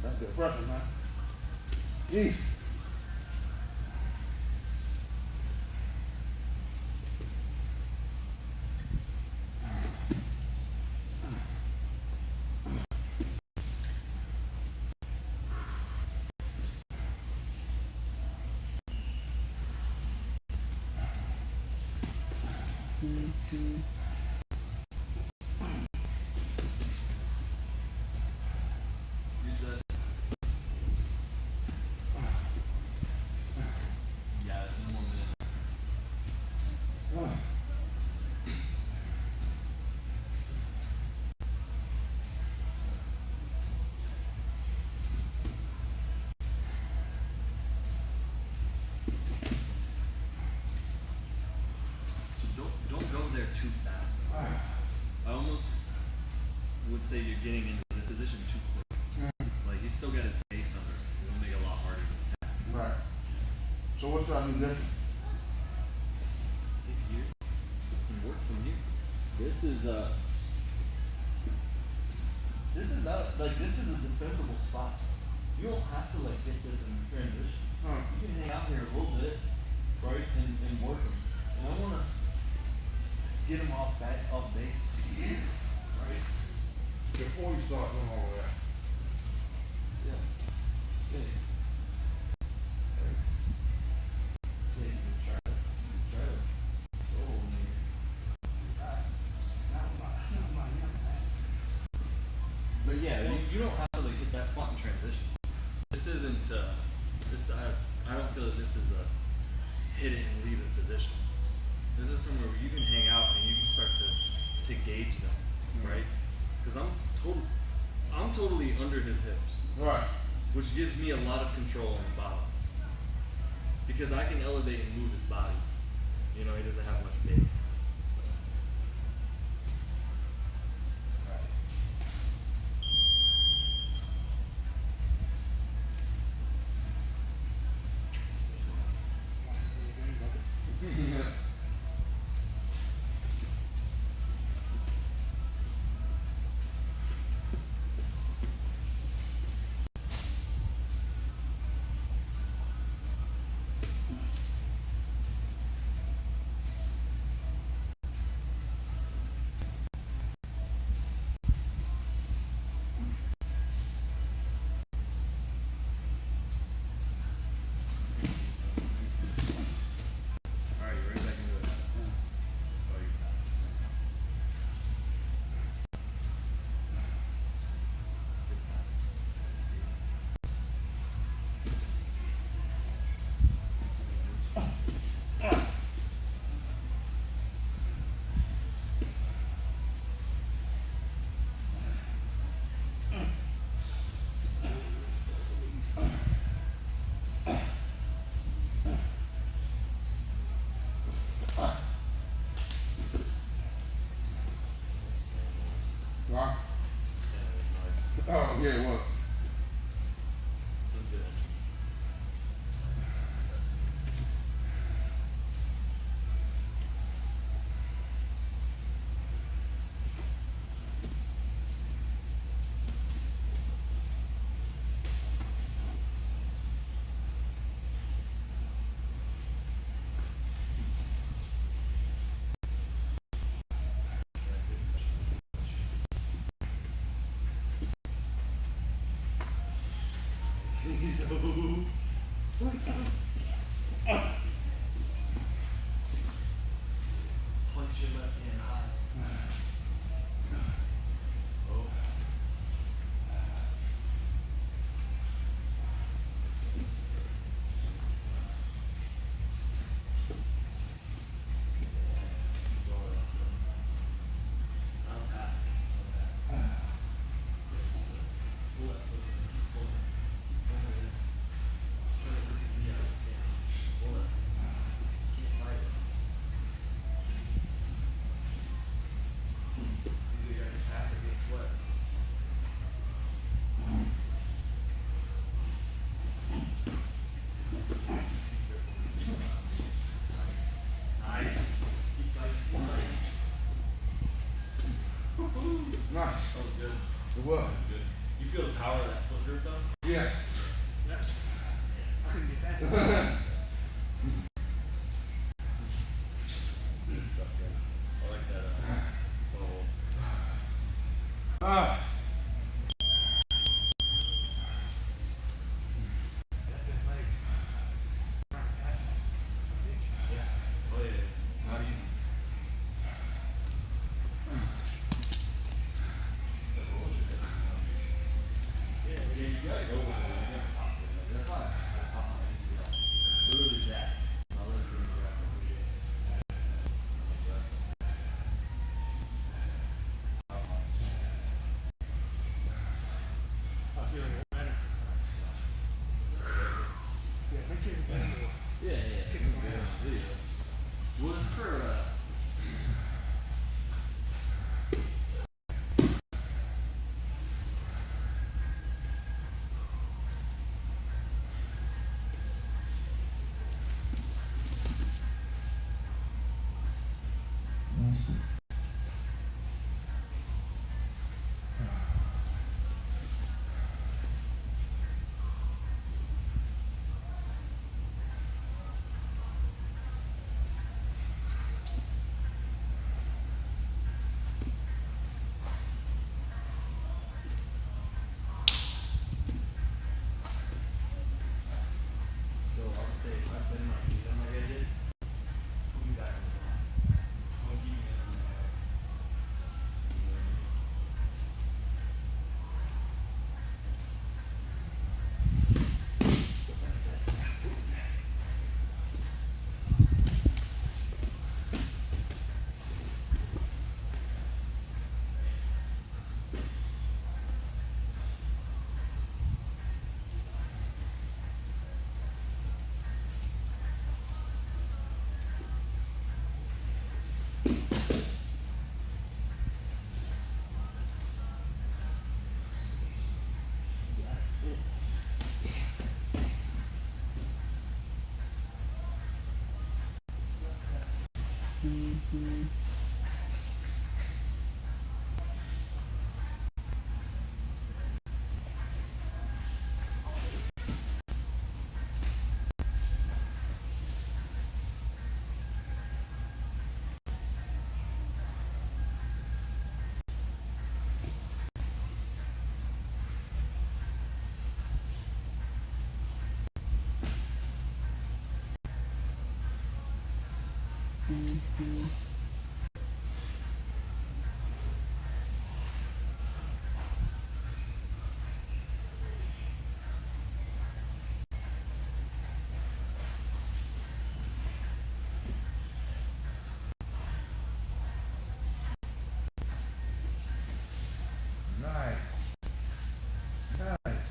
That's the pressure, man. Jeez. Reset. Yeah, 1 more minute. So don't go there too fast. I almost would say you're getting into this position too quick. Like, he's still got his base under. It'll make it a lot harder to attack. Right. So what's that new difference? Take here and work from here. This is a defensible spot. You don't have to like get this in transition. Huh. You can hang out here a little bit, right, and work them. And I want to get them off base, right? Before you start doing all of that. Yeah. Yeah. Yeah, you can try to go over here. But yeah, you don't have to like hit that spot in transition. This isn't I don't feel that this is a hit it and leave it position. This is somewhere where you can hang out and you can start to gauge them, right? Because I'm totally under his hips, Right. which gives me a lot of control on the bottom. Because I can elevate and move his body. You know, he doesn't have much base. So. Alright, you ready back in Yeah, it was. It was good. Punch your left hand high. Oh. I'll pass it. Pull that foot in. Pull it. Pull it in. Try to work his knee out if you can. Pull it. Can't fight it. Either you're gonna tap or get sweat. Nice. Nice. Keep fighting. Keep fighting. Nice. That was good. It was. Good. You feel the power of that foot grip though? Yeah. That's, I couldn't get past it. Good stuff, guys. I like that. Little. Ah. That's been like, trying to pass it. Yeah. Oh yeah. Not easy. Yeah, you gotta go with it. You gotta pop it. Like, that's why I pop my ACL. Literally that. I'll let you wrap up for you. I feel like better. Yeah, make sure you get better. Yeah, yeah. Video. Well, it's for so I would say if I bend my knee down like I did, put me back on the ground. Don't keep me in the air. You know what I mean? Nice. Nice.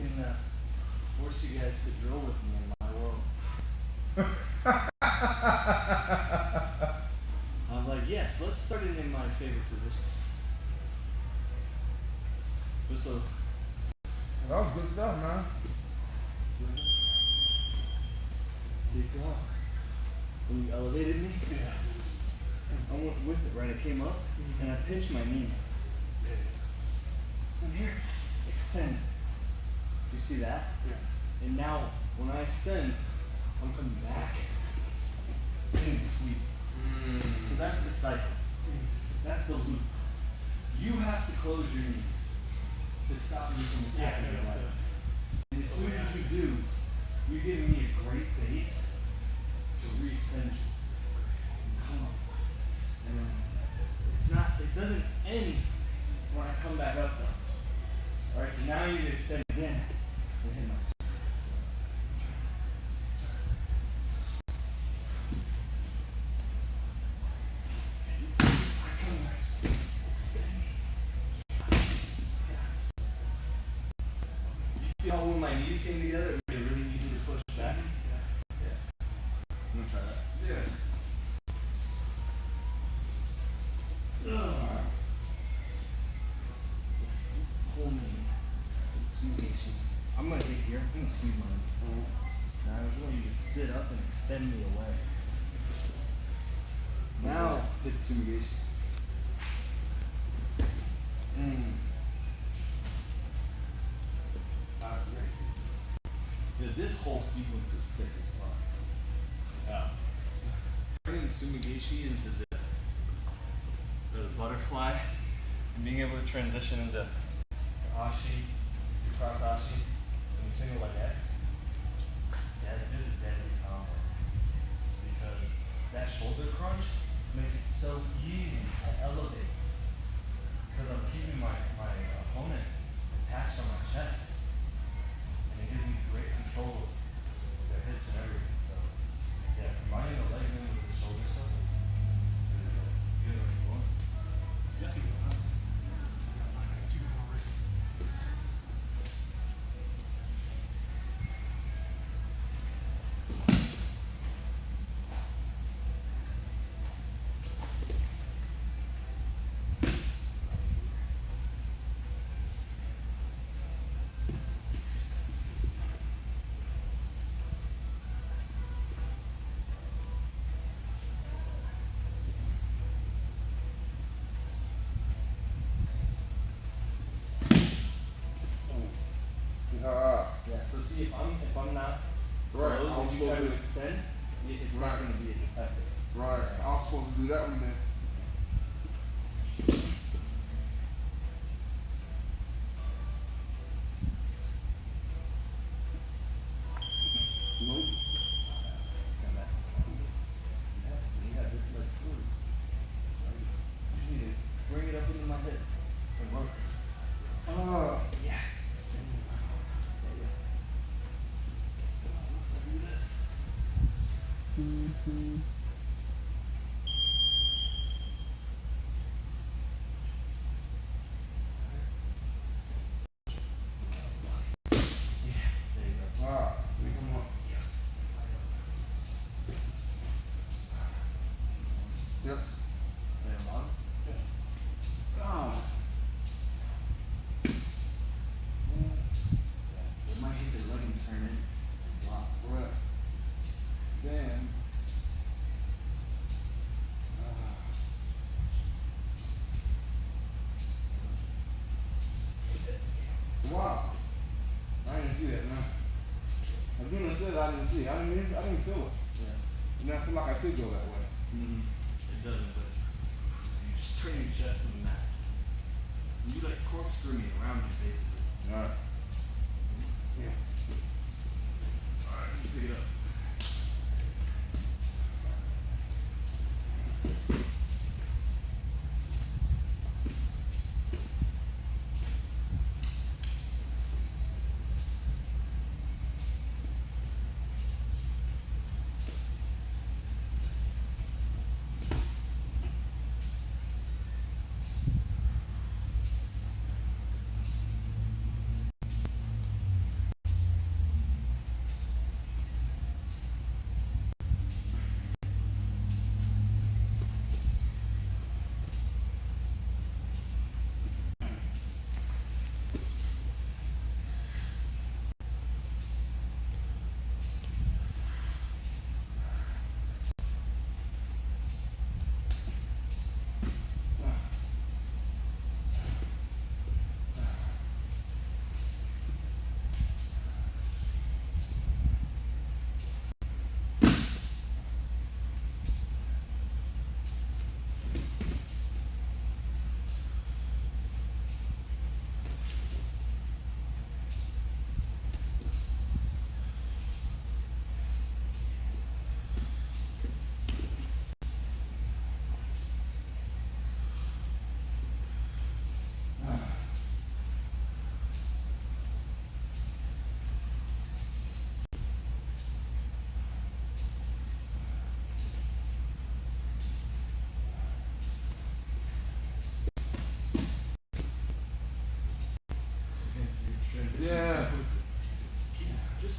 can force you guys to drill with me in my world. I'm like, yes, let's start it in my favorite position. Just so. That was good stuff, man. See if you want. When you elevated me, Yeah. I went with it, right? I came up and I pinched my knees. Yeah. So I'm here, extend. You see that? Yeah. And now, when I extend, I'm coming back and sweep. So that's the cycle. That's the loop. You have to close your knees to stop you from attacking your that's legs. And as soon as you do, you're giving me a great base to re-extend you. Come on. And then it doesn't end when I come back up though. Alright, now you need to extend again and hit my sweep. You feel when my knees came together, it made it really easy to push back? Yeah. I'm gonna try that. Yeah. Pull me. I'm gonna hit here. I'm gonna squeeze my knees. Now I just want you to sit up and extend me away. Now hit sumigation. That's a great sequence. Dude, this whole sequence is sick as fuck. Yeah. Turning Sumigashi into the butterfly and being able to transition into your Ashi, your cross Ashi, and your single leg X. It's deadly. This is deadly combo. Because that shoulder crunch makes it so easy to elevate. Because I'm keeping my opponent attached on my chest. And it gives me great control of their hips and everything. So, yeah, combining the leg in with the shoulder stuff is really good. You guys are going? Yes, you will. I got 2 already. Yeah, so see if I'm not Right, closed, I'm if you try supposed to to- extend, it's Right. not gonna be as effective. Right. I was supposed to do that one then. Nope. Come back. Yeah, so you have this leg forward. Right? You just need to bring it up into my hip and rotate. Yeah. Extend it. Yeah. If I do this. Yeah, there you go. Come on. Yes. Stay on bottom. It might hit the leg and turn in. Wow. Correct. Then. Wow. I didn't see that, man. As soon as I said I didn't see it. I didn't feel it. Yeah. And I feel like I could go that way. It doesn't, but you just turn your chest on the mat. You like corkscrew me around you, basically. Alright. Yeah. Alright, let's pick it up.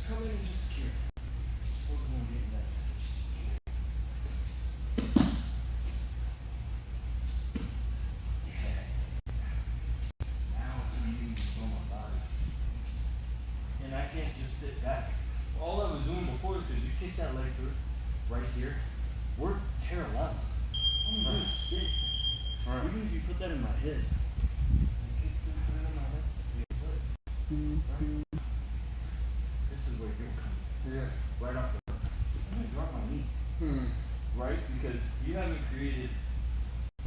Just come in and just secure it. Just focus on getting that position secure. Yeah. Now it's moving from my body. And I can't just sit back. All I was doing before is because you kick that leg through right here. We're parallel. I'm gonna sit. Right. Even if you put that in my head. Kick through, put it in my head. Your foot. Right? This is where you'll come. Yeah. Right off the hook. I'm gonna drop my knee. Right? Because you haven't created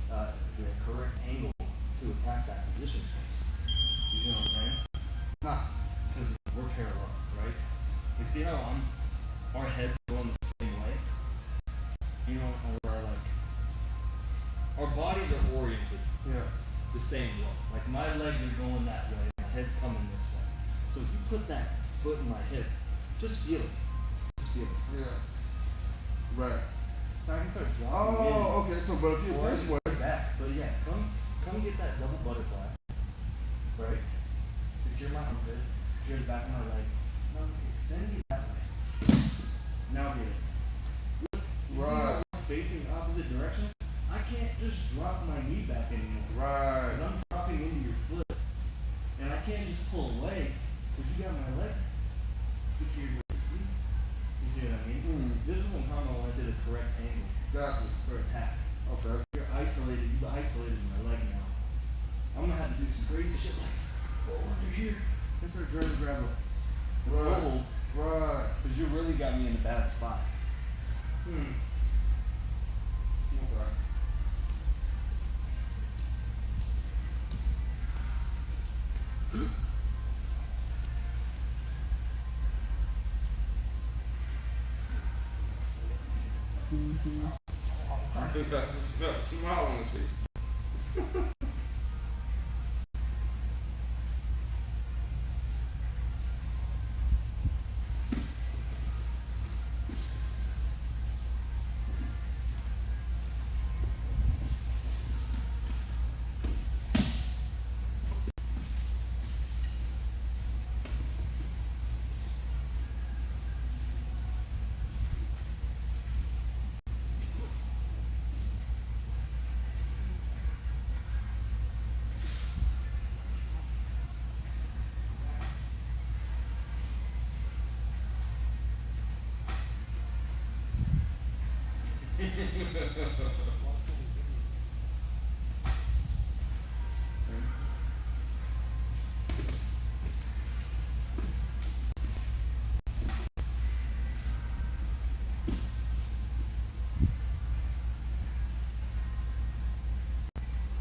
the correct angle to attack that position. You know what I'm saying? Nah. Because we're parallel, right? You see how our heads going the same way? You know, or like, our bodies are oriented Yeah. the same way. Like my legs are going that way, my head's coming this way. So if you put that foot in my hip, just feel it. Just feel it. Yeah. Right. So I can start dropping in. Oh, okay. So, but if you're Or I this can way, sit back. But yeah, come get that double butterfly. Right? Secure my armpit, secure the back of my leg. Now extend it that way. Now get it. Look, you see how Right. we're facing opposite direction? I can't just drop my knee back anymore. right. Because I'm dropping into your foot. And I can't just pull away because you got my leg secured with this knee. You see what I mean? This is when Carmel wants it a correct angle Gotcha. for attack. Okay. You're isolated. You've isolated my leg now. I'm gonna have to do some crazy shit like go under here and start trying to grab a Right. hold Right. because you really got me in a bad spot. Okay. He got the smile on his face.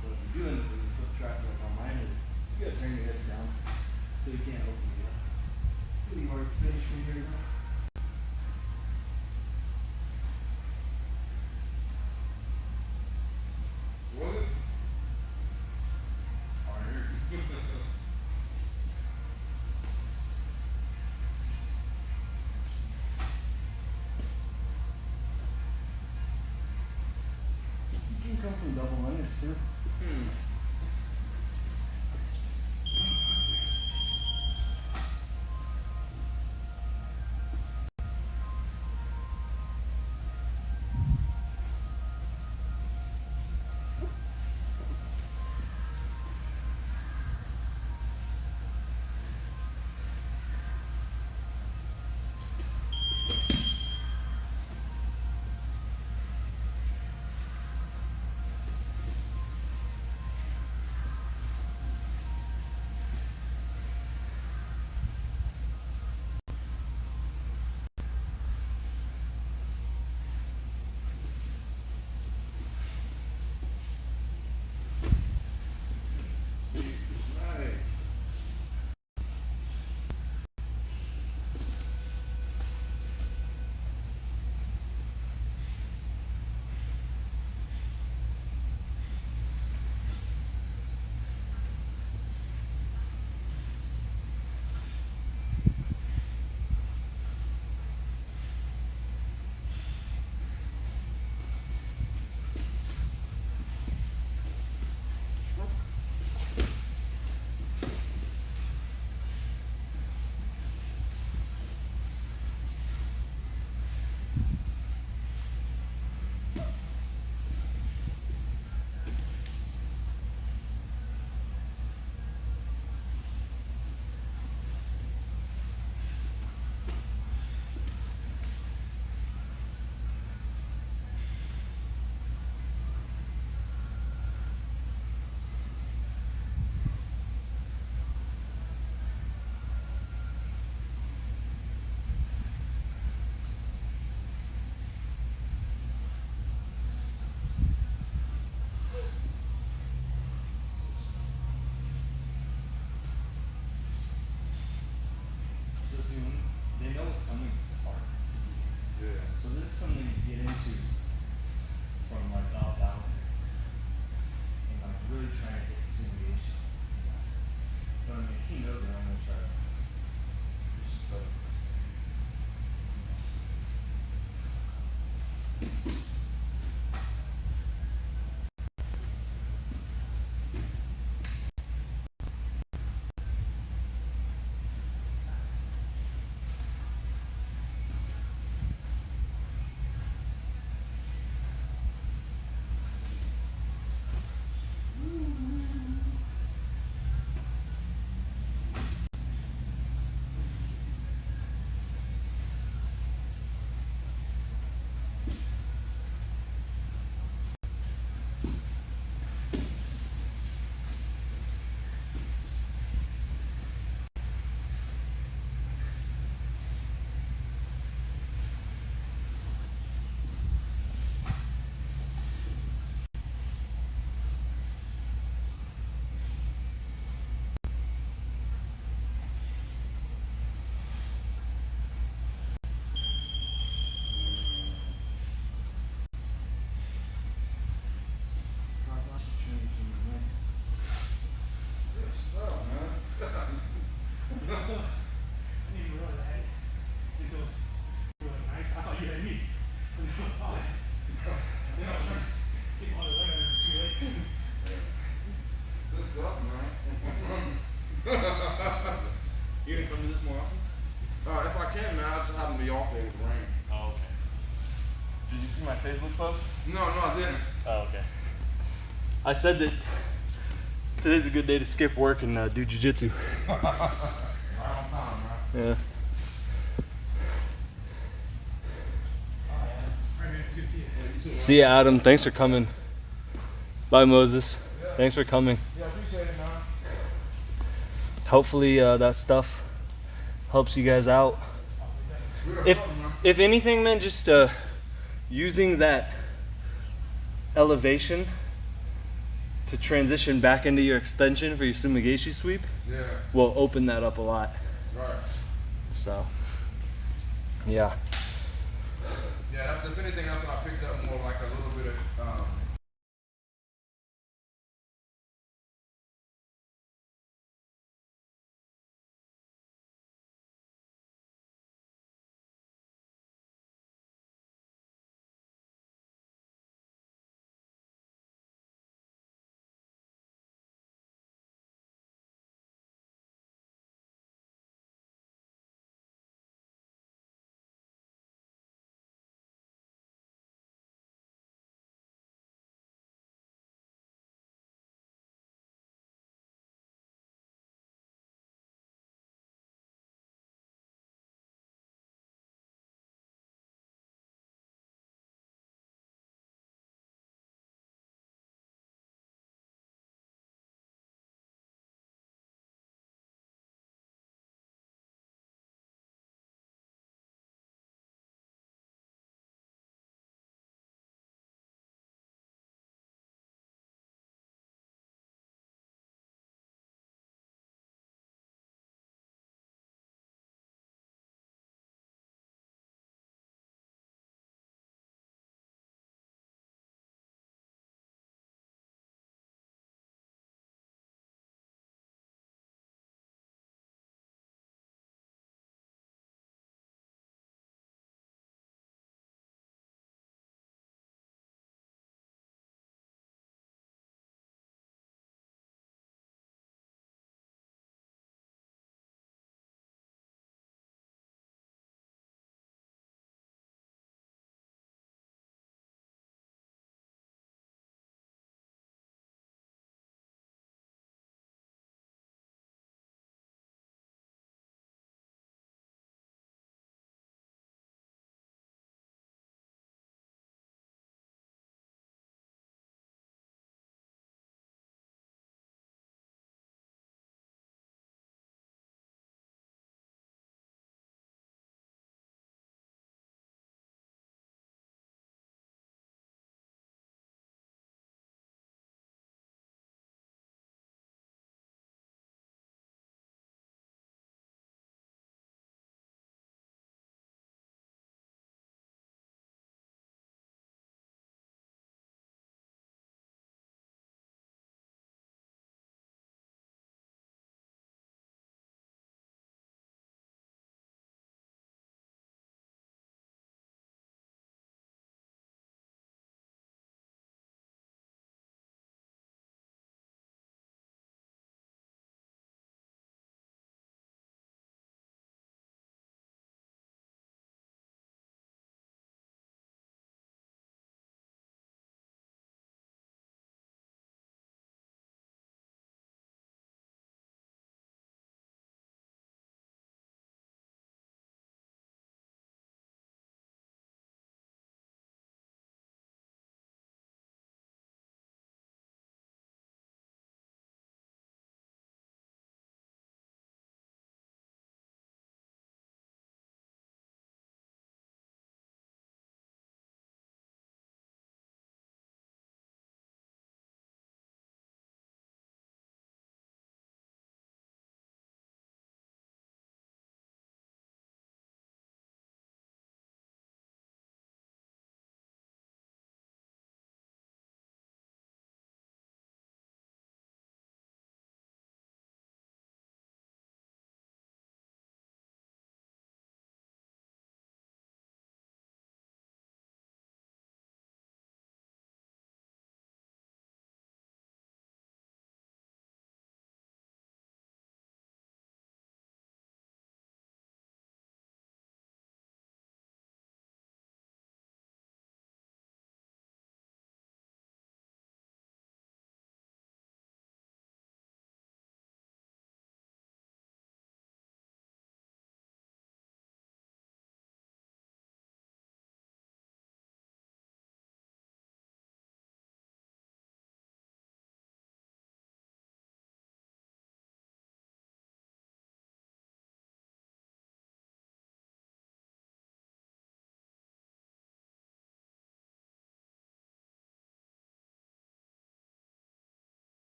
So if you're doing it with your foot trapped like how mine is, you gotta turn your head down so you can't open it up. It's gonna be hard to finish from here though. Was it? Harder. You can come from double unders too. You gonna come to this more often? If I can, man, I just happen to be off there with the rain. Oh, okay. Did you see my Facebook post? No, I didn't. Oh, okay. I said that today's a good day to skip work and do jujitsu. Right on time, man. Yeah. Alright, man, it's good to see you. Yeah, you too, man. See ya, Adam. Thanks for coming. Bye, Moses. Thanks for coming. Yeah, appreciate it, man. Hopefully that stuff helps you guys out. If anything, man, just using that elevation to transition back into your extension for your Sumigashi sweep Yeah, will open that up a lot. right. So, yeah. Yeah, that's if anything, that's what I picked up more like a little bit of